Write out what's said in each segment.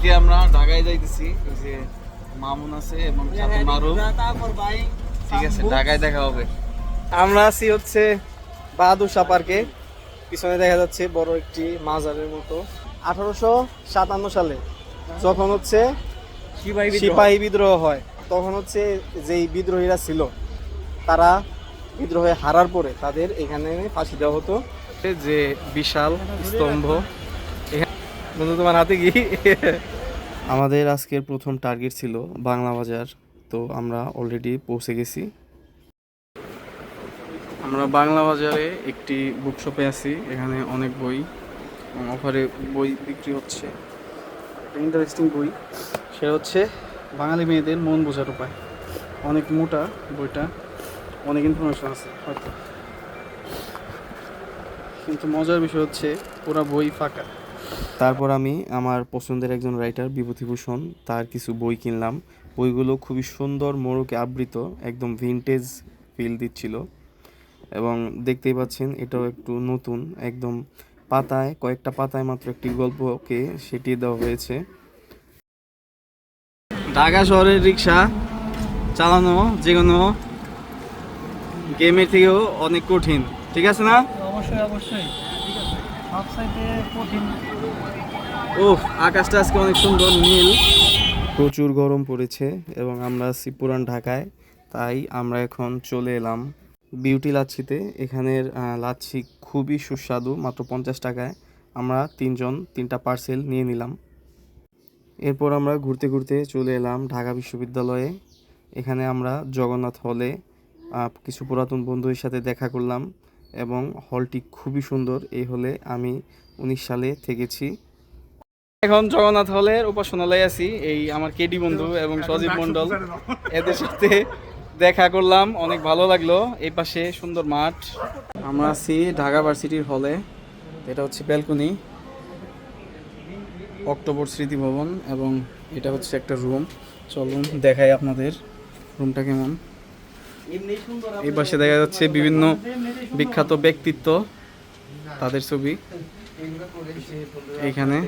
আজকে আমরা ঢাকায় যাইতেছি, ওই যে মামুন আছে এবং সাথে মারুফ। ঠিক আছে, ঢাকায় দেখা হবে। আমরা আছি হচ্ছে বাহাদুর শাহ পার্কে। পিছনে দেখা যাচ্ছে বড় একটি মাজারের মতো। 1857 সালে যখন হচ্ছে সিপাহী বিদ্রোহ হয়, তখন হচ্ছে যেই বিদ্রোহীরা ছিল তারা বিদ্রোহে হারার পরে তাদের এখানে ফাঁসি দেওয়া হতো। যে বিশাল স্তম্ভ, বন্ধু তোমার হাতে কি? আমাদের আজকের প্রথম টার্গেট ছিল বাংলা বাজার, তো আমরা অলরেডি পৌঁছে গেছি। আমরা বাংলা বাজারে একটি বুক শপে আছি, এখানে অনেক বই অফারে বই বিক্রি হচ্ছে। একটা ইন্টারেস্টিং বই, সেটা হচ্ছে বাঙালি মেয়েদের মন বোঝার উপায়। অনেক মোটা বইটা, অনেক ইনফরমেশন আছে হয়তো, কিন্তু মজার বিষয় হচ্ছে পুরা বই ফাঁকা। তারপর আমি আমার পছন্দের একজন রাইটার বিভূতিভূষণ, তার কিছু বই কিনলাম। বইগুলো খুবই সুন্দর মোড়কে আবৃত, একদম ভিনটেজ ফিল দিচ্ছিল। এবং দেখতেই পাচ্ছেন এটাও একটু নতুন, একদম পাতায় কয়েকটা পাতায় মাত্র একটি গল্পকে সেটিয়ে দেওয়া হয়েছে। ঢাকা শহরের রিক্সা চালানো যে কোনো গেমের থেকেও অনেক কঠিন, ঠিক আছে না? অবশ্যই অবশ্যই সবচাইতে কঠিন। ওহ, আকাশটা আজকে অনেক সুন্দর নীল। প্রচুর গরম পড়েছে এবং আমরা আছি পুরান ঢাকায়, তাই আমরা এখন চলে এলাম বিউটি লাচ্ছিতে। এখানের লাচ্ছি খুবই সুস্বাদু, মাত্র 50 টাকায় আমরা তিনটা পার্সেল নিয়ে নিলাম। এরপর আমরা ঘুরতে ঘুরতে চলে এলাম ঢাকা বিশ্ববিদ্যালয়ে। এখানে আমরা জগন্নাথ হলে কিছু পুরাতন বন্ধুদের সাথে দেখা করলাম এবং হলটি খুবই সুন্দর। এই হলে আমি 19 সালে থেকেছি। এখন জগন্নাথ হলের উপাসনালয়ে আছি, এই আমার কেডি বন্ধু এবং সজীব মন্ডল, এদের সাথে দেখা করলাম, অনেক ভালো লাগলো। এই পাশে সুন্দর মাঠ। আমরা আছি ঢাকা ভার্সিটির হলে, এটা হচ্ছে ব্যালকনি, অক্টোবর স্মৃতি ভবন, এবং এটা হচ্ছে একটা রুম। চলুন দেখাই আপনাদের রুমটা কেমন। এই পাশে দেখা যাচ্ছে বিভিন্ন বিখ্যাত ব্যক্তিত্ব, তাদের ছবি এইখানে।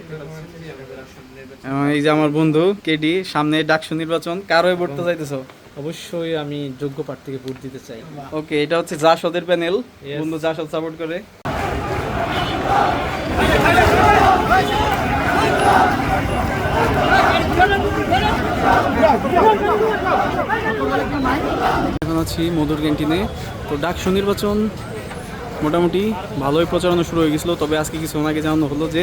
এবং এই যে আমার বন্ধু কেডি, সামনে ডাকসু নির্বাচন, কার হয়ে ভোট চাইতেছো? অবশ্যই আমি যোগ্য প্রার্থীকে ভোট দিতে চাই। ওকে, এটা হচ্ছে জাসদের প্যানেল, বন্ধু জাসদ সাপোর্ট করে। এখন আছি মধুর ক্যান্টিনে। তো ডাকসু নির্বাচন মোটামুটি ভালোই প্রচারণা শুরু হয়ে গেছিলো, তবে আজকে কিছুক্ষণ আগে জানানো হলো যে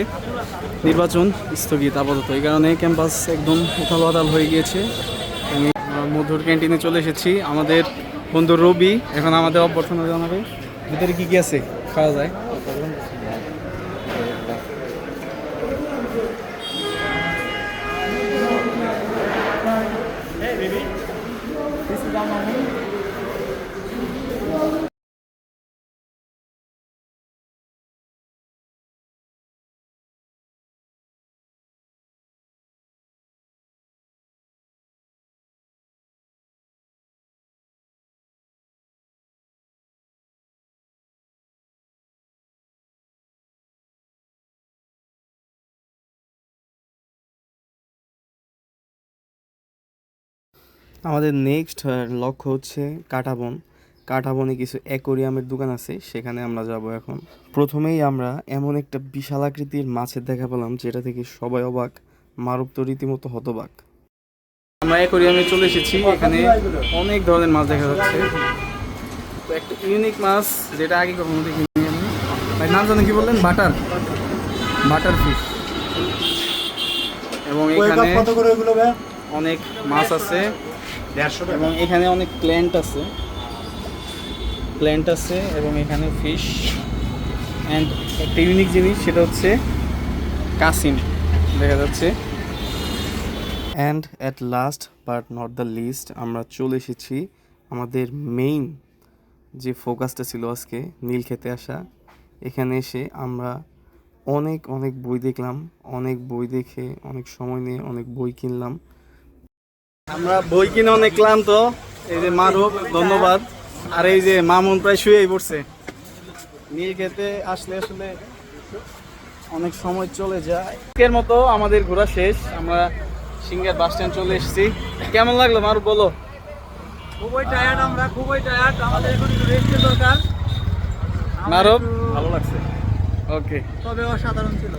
নির্বাচন স্থগিত আপাতত। এই কারণে ক্যাম্পাস একদম উথাল পাতাল হয়ে গিয়েছে। মধুর ক্যান্টিনে চলে এসেছি, আমাদের বন্ধু রবি এখন আমাদের অভ্যর্থনা জানাবে। ভিতরে কি কি আছে খাওয়া যায়? আমাদের নেক্সট লক্ষ্য হচ্ছে কাঁটাবন। কাঁটাবনে কিছু অ্যাকোরিয়ামের দোকান আছে, সেখানে আমরা যাব এখন। প্রথমেই আমরা এমন একটা বিশাল আকৃতির মাছের দেখা পেলাম যেটা থেকে সবাই অবাক, মারুফ তো রীতিমতো হতবাক। আমরা অ্যাকোরিয়ামে চলে এসেছি, এখানে অনেক ধরনের মাছ দেখা যাচ্ছে। তো একটা ইউনিক মাছ যেটা আগে কখনো দেখিনি আমি। ভাই নাম জানেন কি বললেন? Butter fish. এবং এখানে অনেক মাছ আছে এবং এখানে অনেক প্ল্যান্ট আছে এবং এখানে ফিশ। অ্যান্ড একটা ইউনিক জিনিস, সেটা হচ্ছে কাসিম দেখা যাচ্ছে। And at last but not the least আমরা চলে এসেছি আমাদের মেইন যে ফোকাসটা ছিল আজকে, নীলক্ষেতে আসা। এখানে এসে আমরা অনেক বই দেখলাম, অনেক বই দেখে অনেক সময় নিয়ে অনেক বই কিনলাম। আমরা বই কিনে অনেক ক্লান্ত। এই যে মারুফ, ধন্যবাদ। আর এই যে মামুন প্রায় শুয়েই পড়ছে। নীলক্ষেতে আসলে আসলে অনেক সময় চলে যায়। আজকের মতো আমাদের ঘোরা শেষ, আমরা সিঙ্গার বাস স্ট্যান্ড চলে এসেছি। কেমন লাগলো মারুফ বলো? খুবই টায়ার্ড, আমরা খুবই টায়ার্ড, আমাদের এখন একটু রেস্টের দরকার। মারুফ? ভালো লাগছে, ওকে। তবে অসাধারণ ছিল।